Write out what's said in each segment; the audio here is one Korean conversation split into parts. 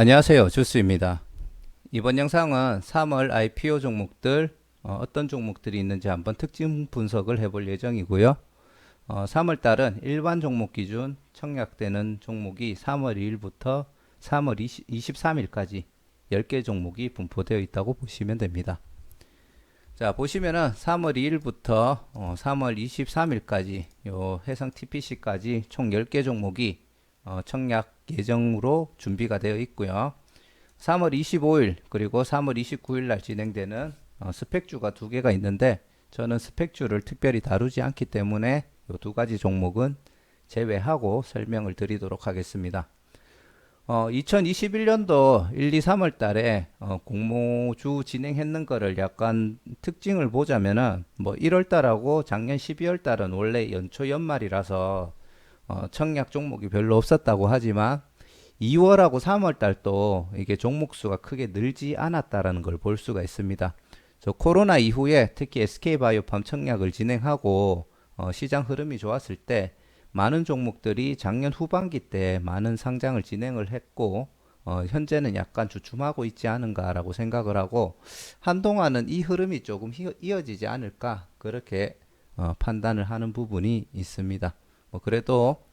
안녕하세요. 주스입니다. 이번 영상은 3월 IPO 종목들 어떤 종목들이 있는지 한번 특징 분석을 해볼 예정이고요. 3월 달은 일반 종목 기준 청약되는 종목이 3월 2일부터 3월 23일까지 10개 종목이 분포되어 있다고 보시면 됩니다. 자, 보시면은 3월 2일부터 3월 23일까지 요 해상 TPC까지 총 10개 종목이 청약 예정으로 준비가 되어 있고요. 3월 25일 그리고 3월 29일 날 진행되는 스펙주가 두 개가 있는데 저는 스펙주를 특별히 다루지 않기 때문에 이 두 가지 종목은 제외하고 설명을 드리도록 하겠습니다. 2021년도 1, 2, 3월 달에 공모주 진행했는 거를 약간 특징을 보자면은 뭐 1월 달하고 작년 12월 달은 원래 연초 연말이라서 청약 종목이 별로 없었다고 하지만 2월하고 3월 달도 이게 종목 수가 크게 늘지 않았다라는 걸 볼 수가 있습니다. 저 코로나 이후에 특히 SK바이오팜 청약을 진행하고 시장 흐름이 좋았을 때 많은 종목들이 작년 후반기 때 많은 상장을 진행을 했고 현재는 약간 주춤하고 있지 않은가라고 생각을 하고 한동안은 이 흐름이 조금 이어지지 않을까 그렇게 판단을 하는 부분이 있습니다. 뭐 그래도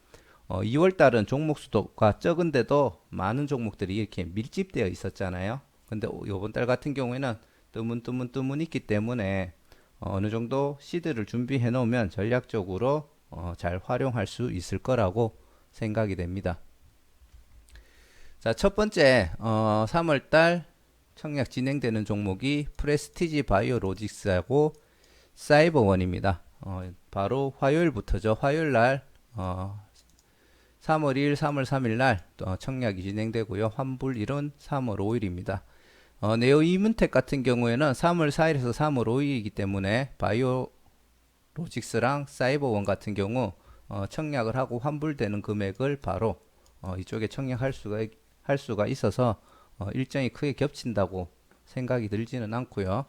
2월 달은 종목 수가 적은데도 많은 종목들이 이렇게 밀집되어 있었잖아요. 근데 이번 달 같은 경우에는 뜨문 있기 때문에 어느 정도 시드를 준비해 놓으면 전략적으로 잘 활용할 수 있을 거라고 생각이 됩니다. 자, 첫 번째 3월 달 청약 진행되는 종목이 프레스티지 바이오로직스하고 사이버원입니다. 바로 화요일부터죠. 화요일 날 3월 2일, 3월 3일 날 청약이 진행되고요. 환불일은 3월 5일입니다. 네오 이문텍 같은 경우에는 3월 4일에서 3월 5일이기 때문에 바이오 로직스랑 사이버원 같은 경우 청약을 하고 환불되는 금액을 바로 이쪽에 청약할 수가 있어서 일정이 크게 겹친다고 생각이 들지는 않고요.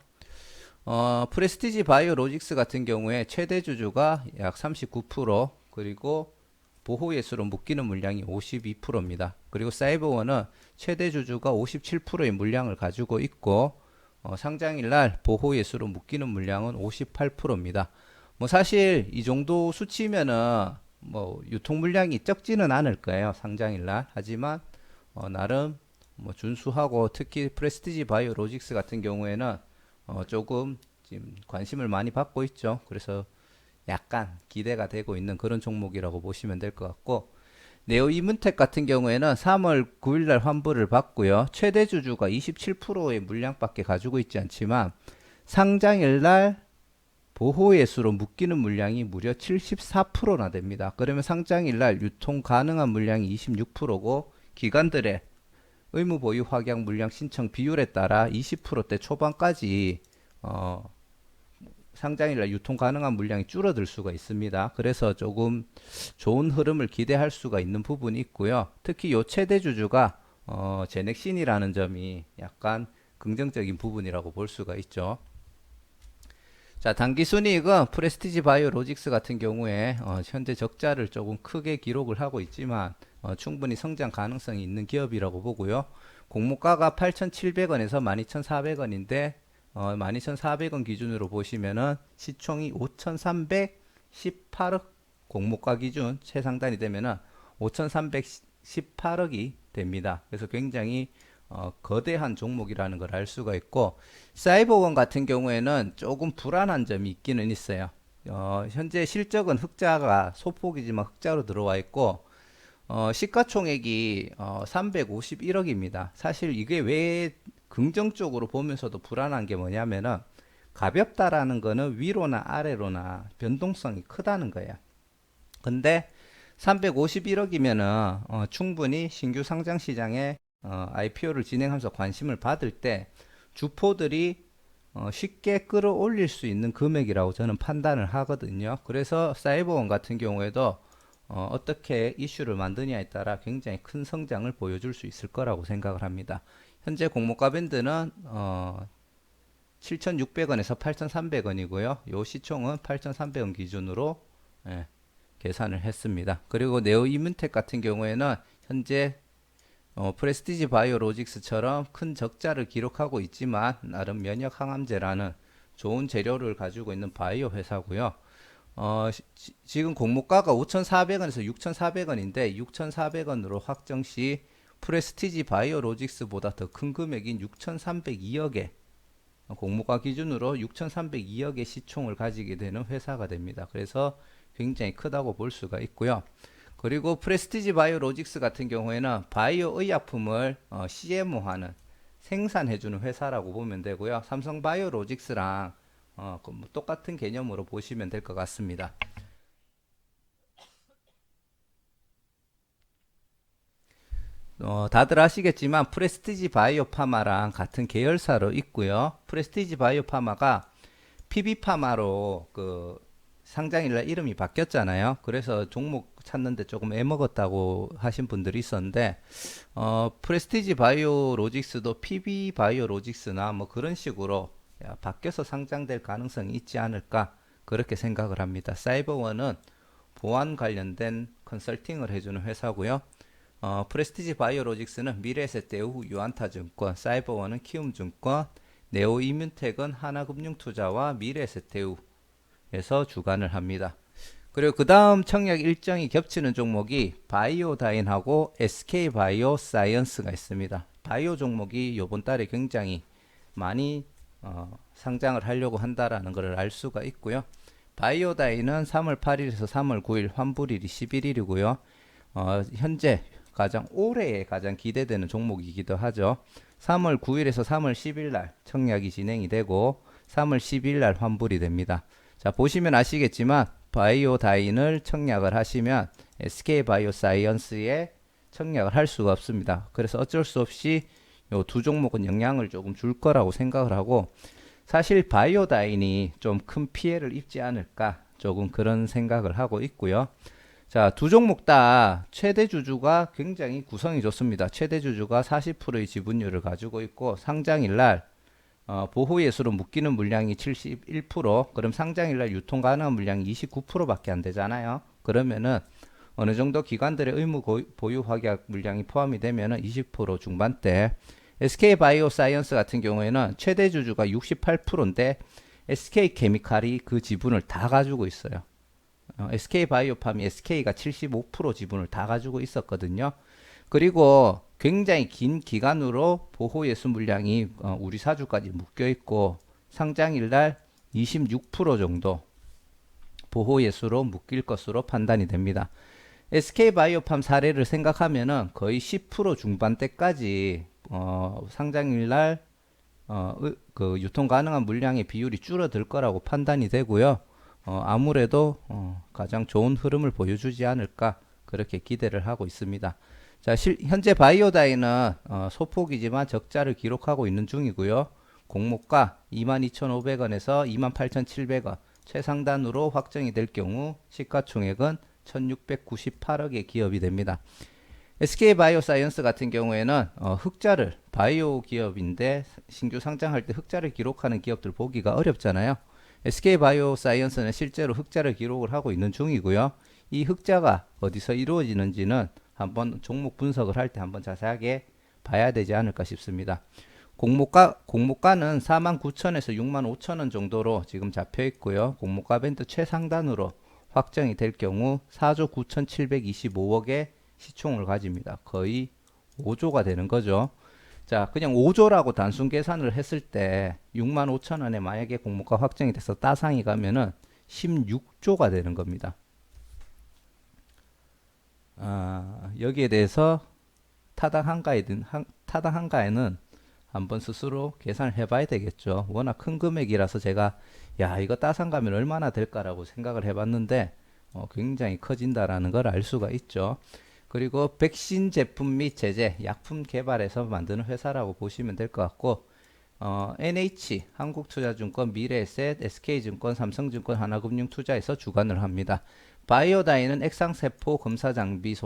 프레스티지 바이오 로직스 같은 경우에 최대 주주가 약 39% 그리고 보호 예수로 묶이는 물량이 52%입니다. 그리고 사이버원은 최대 주주가 57%의 물량을 가지고 있고 상장일 날 보호 예수로 묶이는 물량은 58%입니다. 뭐 사실 이 정도 수치면은 뭐 유통 물량이 적지는 않을 거예요. 상장일 날. 하지만 나름 뭐 준수하고 특히 프레스티지 바이오 로직스 같은 경우에는 조금 지금 관심을 많이 받고 있죠. 그래서 약간 기대가 되고 있는 그런 종목이라고 보시면 될 것 같고 네오 이문텍 같은 경우에는 3월 9일 날 환불을 받고요. 최대 주주가 27%의 물량밖에 가지고 있지 않지만 상장일 날 보호예수로 묶이는 물량이 무려 74%나 됩니다. 그러면 상장일 날 유통 가능한 물량이 26%고 기관들의 의무 보유 확약 물량 신청 비율에 따라 20%대 초반까지 상장일날 유통 가능한 물량이 줄어들 수가 있습니다. 그래서 조금 좋은 흐름을 기대할 수가 있는 부분이 있고요. 특히 요 최대 주주가 제넥신이라는 점이 약간 긍정적인 부분이라고 볼 수가 있죠. 자, 단기 순이익은 프레스티지 바이오 로직스 같은 경우에 현재 적자를 조금 크게 기록을 하고 있지만 충분히 성장 가능성이 있는 기업이라고 보고요. 공모가가 8,700원에서 12,400원인데 12,400원 기준으로 보시면은 시총이 5,318억 공모가 기준 최상단이 되면은 5,318억이 됩니다. 그래서 굉장히 거대한 종목이라는 걸 알 수가 있고 사이버원 같은 경우에는 조금 불안한 점이 있기는 있어요. 현재 실적은 흑자가 소폭이지만 흑자로 들어와 있고 시가총액이 351억입니다. 사실 이게 왜 긍정적으로 보면서도 불안한 게 뭐냐면은 가볍다라는 거는 위로나 아래로나 변동성이 크다는 거예요. 근데 351억이면은 충분히 신규 상장 시장에 IPO를 진행하면서 관심을 받을 때 주포들이 쉽게 끌어올릴 수 있는 금액이라고 저는 판단을 하거든요. 그래서 사이버원 같은 경우에도 떻게 이슈를 만드냐에 따라 굉장히 큰 성장을 보여줄 수 있을 거라고 생각을 합니다. 현재 공모가 밴드는 7,600원에서 8,300원이고요. 요 시총은 8,300원 기준으로 계산을 했습니다. 그리고 네오 이문텍 같은 경우에는 현재 프레스티지 바이오로직스처럼 큰 적자를 기록하고 있지만 나름 면역 항암제라는 좋은 재료를 가지고 있는 바이오 회사고요. 지금 공모가가 5,400원에서 6,400원인데 6,400원으로 확정 시 프레스티지 바이오로직스보다 더 큰 금액인 6,302억에 공모가 기준으로 6,302억의 시총을 가지게 되는 회사가 됩니다. 그래서 굉장히 크다고 볼 수가 있고요. 그리고 프레스티지 바이오로직스 같은 경우에는 바이오 의약품을 CMO하는 생산해주는 회사라고 보면 되고요. 삼성 바이오로직스랑 뭐 똑같은 개념으로 보시면 될 것 같습니다. 다들 아시겠지만 프레스티지 바이오파마랑 같은 계열사로 있고요. 프레스티지 바이오파마가 PB파마로 그 상장일날 이름이 바뀌었잖아요. 그래서 종목 찾는데 조금 애먹었다고 하신 분들이 있었는데 프레스티지 바이오로직스도 PB 바이오로직스나 뭐 그런 식으로 바뀌어서 상장될 가능성이 있지 않을까 그렇게 생각을 합니다. 사이버원은 보안 관련된 컨설팅을 해주는 회사고요. 프레스티지 바이오로직스는 미래에셋대우, 유안타증권, 사이버원은 키움증권, 네오이뮨텍은 하나금융투자와 미래에셋대우에서 주관을 합니다. 그리고 그 다음 청약 일정이 겹치는 종목이 바이오다인하고 SK바이오사이언스가 있습니다. 바이오 종목이 이번 달에 굉장히 많이 상장을 하려고 한다라는 것을 알 수가 있고요. 바이오다인은 3월 8일에서 3월 9일, 환불일이 11일이고요. 현재 올해에 가장 기대되는 종목이기도 하죠. 3월 9일에서 3월 10일 날 청약이 진행이 되고 3월 10일 날 환불이 됩니다. 자, 보시면 아시겠지만 바이오다인을 청약을 하시면 SK바이오사이언스에 청약을 할 수가 없습니다. 그래서 어쩔 수 없이 이 두 종목은 영향을 조금 줄 거라고 생각을 하고 사실 바이오다인이 좀 큰 피해를 입지 않을까 조금 그런 생각을 하고 있고요. 자, 두 종목 다 최대 주주가 굉장히 구성이 좋습니다. 최대 주주가 40%의 지분율을 가지고 있고 상장일날 보호예수로 묶이는 물량이 71%, 그럼 상장일날 유통 가능한 물량이 29%밖에 안 되잖아요. 그러면은 어느 정도 기관들의 의무 보유 확약 물량이 포함이 되면은 20% 중반대. SK바이오사이언스 같은 경우에는 최대 주주가 68%인데 SK케미칼이 그 지분을 다 가지고 있어요. SK바이오팜이 SK가 75% 지분을 다 가지고 있었거든요. 그리고 굉장히 긴 기간으로 보호예수 물량이 우리 사주까지 묶여 있고 상장일날 26% 정도 보호예수로 묶일 것으로 판단이 됩니다. SK바이오팜 사례를 생각하면은 거의 10% 중반대까지 상장일날 그 유통 가능한 물량의 비율이 줄어들 거라고 판단이 되고요. 아무래도 가장 좋은 흐름을 보여주지 않을까 그렇게 기대를 하고 있습니다. 자, 현재 바이오다인은 소폭이지만 적자를 기록하고 있는 중이고요. 공모가 22,500원에서 28,700원 최상단으로 확정이 될 경우 시가총액은 1,698억의 기업이 됩니다. SK바이오사이언스 같은 경우에는 흑자를 바이오 기업인데 신규 상장할 때 흑자를 기록하는 기업들 보기가 어렵잖아요. SK바이오사이언스는 실제로 흑자를 기록을 하고 있는 중이고요. 이 흑자가 어디서 이루어지는지는 한번 종목 분석을 할 때 한번 자세하게 봐야 되지 않을까 싶습니다. 공모가는 49,000에서 65,000원 정도로 지금 잡혀 있고요. 공모가 밴드 최상단으로 확정이 될 경우 4조 9,725억의 시총을 가집니다. 거의 5조가 되는 거죠. 자, 그냥 5조라고 단순 계산을 했을 때 65,000원에 만약에 공모가 확정이 돼서 따상이 가면은 16조가 되는 겁니다. 여기에 대해서 타당한가에는 한번 스스로 계산을 해봐야 되겠죠. 워낙 큰 금액이라서 제가 이거 따상 가면 얼마나 될까라고 생각을 해봤는데 굉장히 커진다라는 걸 알 수가 있죠. 그리고 백신 제품 및 제제, 약품 개발에서 만드는 회사라고 보시면 될 것 같고 NH, 한국투자증권, 미래에셋, SK증권, 삼성증권, 하나금융투자에서 주관을 합니다. 바이오다인은 액상세포 검사 장비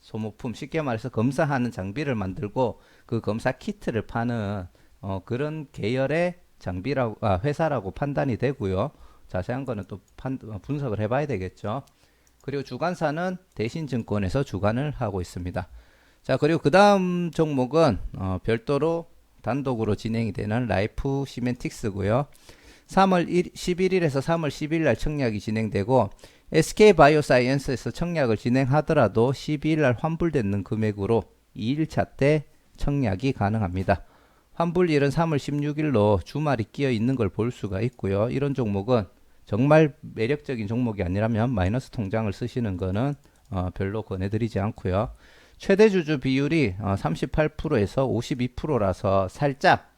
소모품, 쉽게 말해서 검사하는 장비를 만들고 그 검사 키트를 파는 그런 계열의 회사라고 판단이 되고요. 자세한 거는 또 분석을 해봐야 되겠죠. 그리고 주관사는 대신증권에서 주관을 하고 있습니다. 자, 그리고 그 다음 종목은 별도로 단독으로 진행이 되는 라이프 시멘틱스고요. 3월 11일에서 3월 10일 날 청약이 진행되고 SK바이오사이언스에서 청약을 진행하더라도 12일 날 환불되는 금액으로 2일차 때 청약이 가능합니다. 환불일은 3월 16일로 주말이 끼어 있는 걸 볼 수가 있고요. 이런 종목은 정말 매력적인 종목이 아니라면 마이너스 통장을 쓰시는 거는 별로 권해드리지 않고요. 최대 주주 비율이 38%에서 52%라서 살짝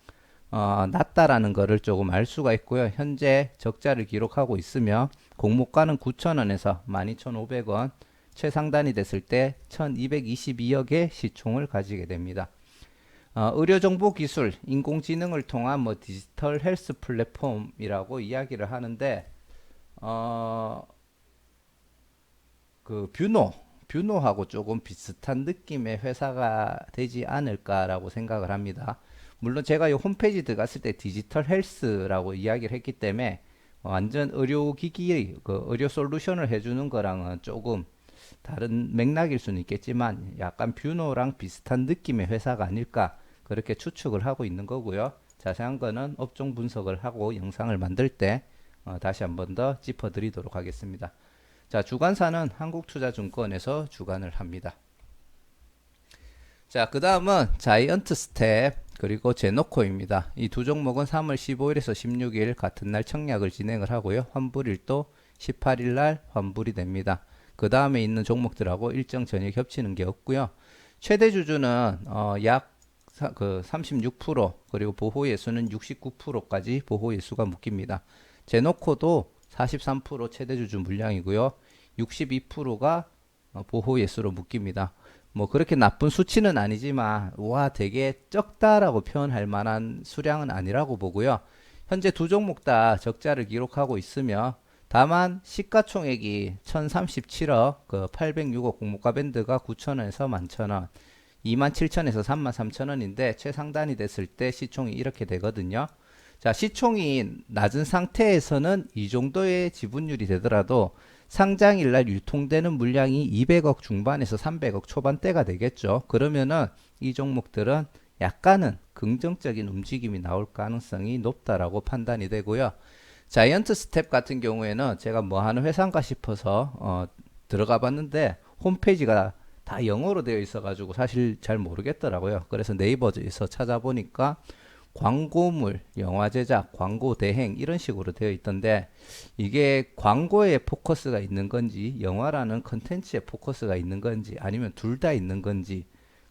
낮다라는 거를 조금 알 수가 있고요. 현재 적자를 기록하고 있으며 공모가는 9,000원에서 12,500원, 최상단이 됐을 때 1,222억의 시총을 가지게 됩니다. 의료정보기술, 인공지능을 통한 뭐 디지털 헬스 플랫폼이라고 이야기를 하는데 그 뷰노하고 조금 비슷한 느낌의 회사가 되지 않을까라고 생각을 합니다. 물론 제가 이 홈페이지 들어갔을 때 디지털 헬스라고 이야기를 했기 때문에 완전 의료기기, 그 의료 솔루션을 해주는 거랑은 조금 다른 맥락일 수는 있겠지만 약간 뷰노랑 비슷한 느낌의 회사가 아닐까 그렇게 추측을 하고 있는 거고요. 자세한 거는 업종 분석을 하고 영상을 만들 때 다시 한번 더 짚어드리도록 하겠습니다. 자, 주관사는 한국투자증권에서 주관을 합니다. 자, 그 다음은 자이언트 스텝 그리고 제노코입니다. 이 두 종목은 3월 15일에서 16일 같은 날 청약을 진행을 하고요. 환불일도 18일 날 환불이 됩니다. 그 다음에 있는 종목들하고 일정 전혀 겹치는 게 없고요. 최대 주주는 약 36% 그리고 보호예수는 69%까지 보호예수가 묶입니다. 제노코도 43% 최대 주주 물량이고요. 62%가 보호예수로 묶입니다. 뭐 그렇게 나쁜 수치는 아니지만 와 되게 적다라고 표현할 만한 수량은 아니라고 보고요. 현재 두 종목 다 적자를 기록하고 있으며 다만 시가총액이 1037억, 그 806억 공모가 밴드가 9,000원에서 11,000원, 27,000원에서 33,000원인데 최상단이 됐을 때 시총이 이렇게 되거든요. 자, 시총이 낮은 상태에서는 이 정도의 지분율이 되더라도 상장일 날 유통되는 물량이 200억 중반에서 300억 초반대가 되겠죠. 그러면은 이 종목들은 약간은 긍정적인 움직임이 나올 가능성이 높다라고 판단이 되고요. 자이언트 스텝 같은 경우에는 제가 뭐 하는 회사인가 싶어서 들어가 봤는데 홈페이지가 다 영어로 되어 있어 가지고 사실 잘 모르겠더라고요. 그래서 네이버에서 찾아보니까 광고물, 영화 제작, 광고 대행 이런 식으로 되어 있던데 이게 광고에 포커스가 있는 건지 영화라는 컨텐츠에 포커스가 있는 건지 아니면 둘 다 있는 건지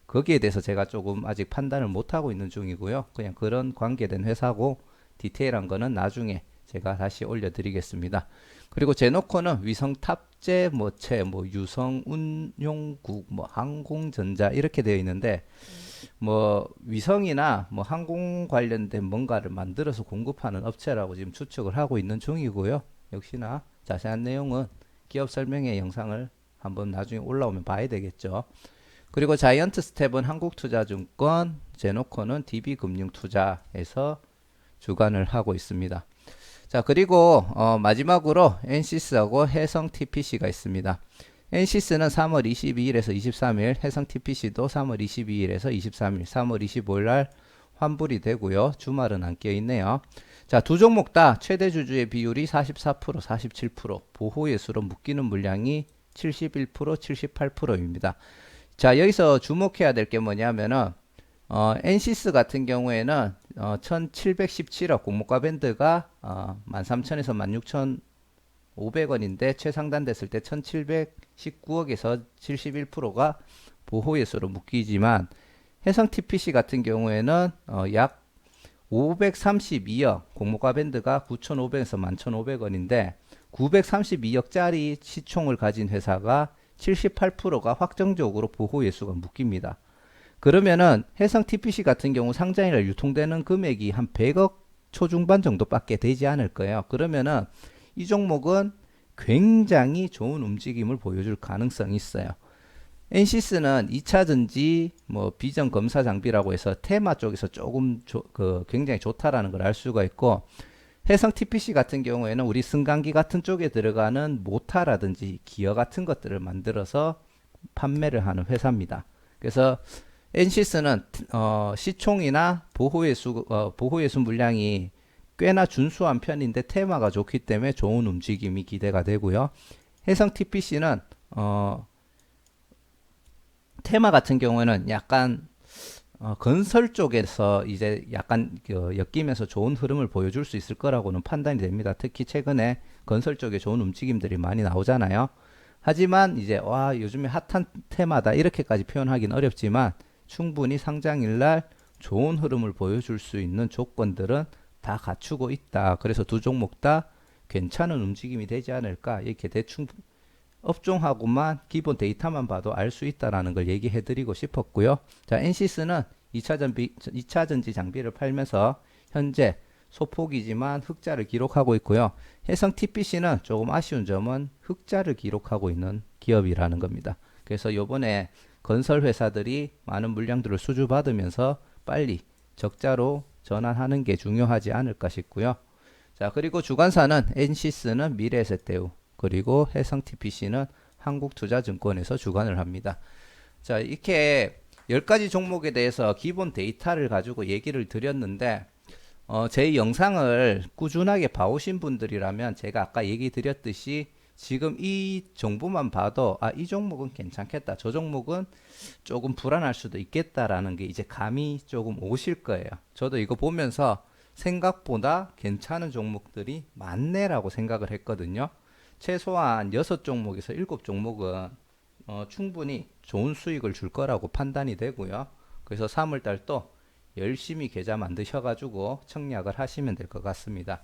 거기에 대해서 제가 조금 아직 판단을 못하고 있는 중이고요. 그냥 그런 관계된 회사고 디테일한 거는 나중에 제가 다시 올려드리겠습니다. 그리고 제노코는 위성 탑재 뭐체, 뭐 유성 운용국, 뭐 항공전자 이렇게 되어 있는데 뭐 위성이나 뭐 항공 관련된 뭔가를 만들어서 공급하는 업체라고 지금 추측을 하고 있는 중이고요. 역시나 자세한 내용은 기업 설명회 영상을 한번 나중에 올라오면 봐야 되겠죠. 그리고 자이언트 스텝은 한국투자증권, 제노코는 DB금융투자에서 주관을 하고 있습니다. 자, 그리고 마지막으로 엔시스하고 해성TPC가 있습니다. 엔시스는 3월 22일에서 23일, 해성TPC도 3월 22일에서 23일, 3월 25일 날 환불이 되고요. 주말은 안 껴 있네요. 자, 두 종목 다 최대 주주의 비율이 44%, 47%, 보호예수로 묶이는 물량이 71%, 78%입니다. 자, 여기서 주목해야 될 게 뭐냐면은 엔시스 같은 경우에는 1717억 공모가 밴드가 13,000에서 16,500원인데 최상단 됐을 때 1719억에서 71%가 보호예수로 묶이지만 해성TPC 같은 경우에는 약 532억 공모가 밴드가 9,500에서 11,500원인데 932억짜리 시총을 가진 회사가 78%가 확정적으로 보호예수가 묶입니다. 그러면은 해성TPC 같은 경우 상장일날 유통되는 금액이 한 100억 초중반 정도밖에 되지 않을 거예요. 그러면은 이 종목은 굉장히 좋은 움직임을 보여줄 가능성이 있어요. 엔시스는 2차전지 뭐 비전 검사 장비라고 해서 테마 쪽에서 조금 굉장히 좋다라는 걸 알 수가 있고 해성TPC 같은 경우에는 우리 승강기 같은 쪽에 들어가는 모타라든지 기어 같은 것들을 만들어서 판매를 하는 회사입니다. 그래서 NCS는 시총이나 보호예수 물량이 꽤나 준수한 편인데 테마가 좋기 때문에 좋은 움직임이 기대가 되고요. 해성 TPC는 테마 같은 경우에는 약간 건설 쪽에서 이제 약간 엮이면서 좋은 흐름을 보여줄 수 있을 거라고는 판단이 됩니다. 특히 최근에 건설 쪽에 좋은 움직임들이 많이 나오잖아요. 하지만 이제 와 요즘에 핫한 테마다 이렇게까지 표현하기는 어렵지만 충분히 상장일 날 좋은 흐름을 보여줄 수 있는 조건들은 다 갖추고 있다. 그래서 두 종목 다 괜찮은 움직임이 되지 않을까 이렇게 대충 업종하고만 기본 데이터만 봐도 알 수 있다라는 걸 얘기해 드리고 싶었고요. 자, NCS는 2차 전지 장비를 팔면서 현재 소폭이지만 흑자를 기록하고 있고요. 해성 TPC는 조금 아쉬운 점은 흑자를 기록하고 있는 기업이라는 겁니다. 그래서 요번에 건설 회사들이 많은 물량들을 수주받으면서 빨리 적자로 전환하는 게 중요하지 않을까 싶고요. 자, 그리고 주관사는 NCS는 미래에셋대우, 그리고 해성 TPC는 한국투자증권에서 주관을 합니다. 자, 이렇게 10가지 종목에 대해서 기본 데이터를 가지고 얘기를 드렸는데 제 영상을 꾸준하게 봐오신 분들이라면 제가 아까 얘기 드렸듯이 지금 이 정보만 봐도 아, 이 종목은 괜찮겠다. 저 종목은 조금 불안할 수도 있겠다라는 게 이제 감이 조금 오실 거예요. 저도 이거 보면서 생각보다 괜찮은 종목들이 많네라고 생각을 했거든요. 최소한 6종목에서 7종목은 충분히 좋은 수익을 줄 거라고 판단이 되고요. 그래서 3월달도 열심히 계좌 만드셔가지고 청약을 하시면 될 것 같습니다.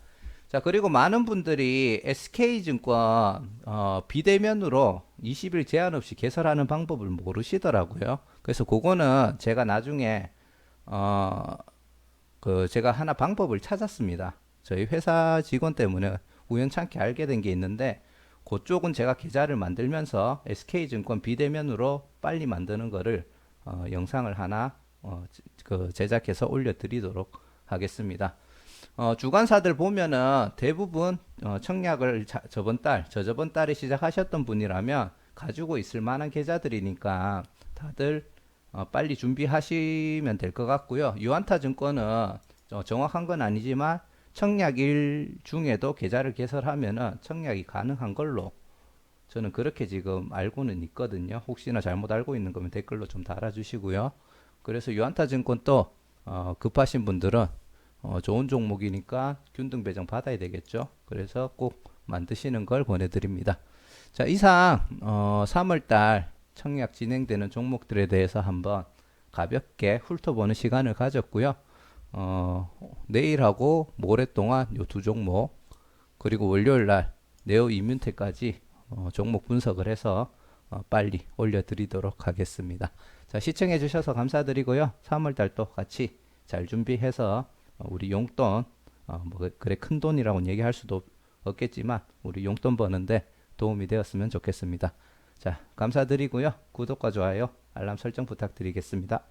자, 그리고 많은 분들이 SK증권 비대면으로 20일 제한 없이 개설하는 방법을 모르시더라고요. 그래서 그거는 제가 나중에 제가 하나 방법을 찾았습니다. 저희 회사 직원 때문에 우연찮게 알게 된 게 있는데 그쪽은 제가 계좌를 만들면서 SK증권 비대면으로 빨리 만드는 거를 영상을 하나 제작해서 올려드리도록 하겠습니다. 주관사들 보면은 대부분 청약을 저저번 달에 시작하셨던 분이라면 가지고 있을 만한 계좌들이니까 다들 빨리 준비하시면 될 것 같고요. 유안타증권은 정확한 건 아니지만 청약일 중에도 계좌를 개설하면은 청약이 가능한 걸로 저는 그렇게 지금 알고는 있거든요. 혹시나 잘못 알고 있는 거면 댓글로 좀 달아주시고요. 그래서 유안타증권 또 급하신 분들은 좋은 종목이니까 균등 배정 받아야 되겠죠. 그래서 꼭 만드시는 걸 권해드립니다. 자, 이상 3월달 청약 진행되는 종목들에 대해서 한번 가볍게 훑어보는 시간을 가졌고요. 내일하고 모레 동안 요 두 종목, 그리고 월요일날 네오 이뮨텍까지 종목 분석을 해서 빨리 올려드리도록 하겠습니다. 자, 시청해주셔서 감사드리고요. 3월달도 같이 잘 준비해서 우리 용돈, 뭐 그래 큰 돈이라고는 얘기할 수도 없겠지만 우리 용돈 버는데 도움이 되었으면 좋겠습니다. 자, 감사드리고요. 구독과 좋아요, 알람 설정 부탁드리겠습니다.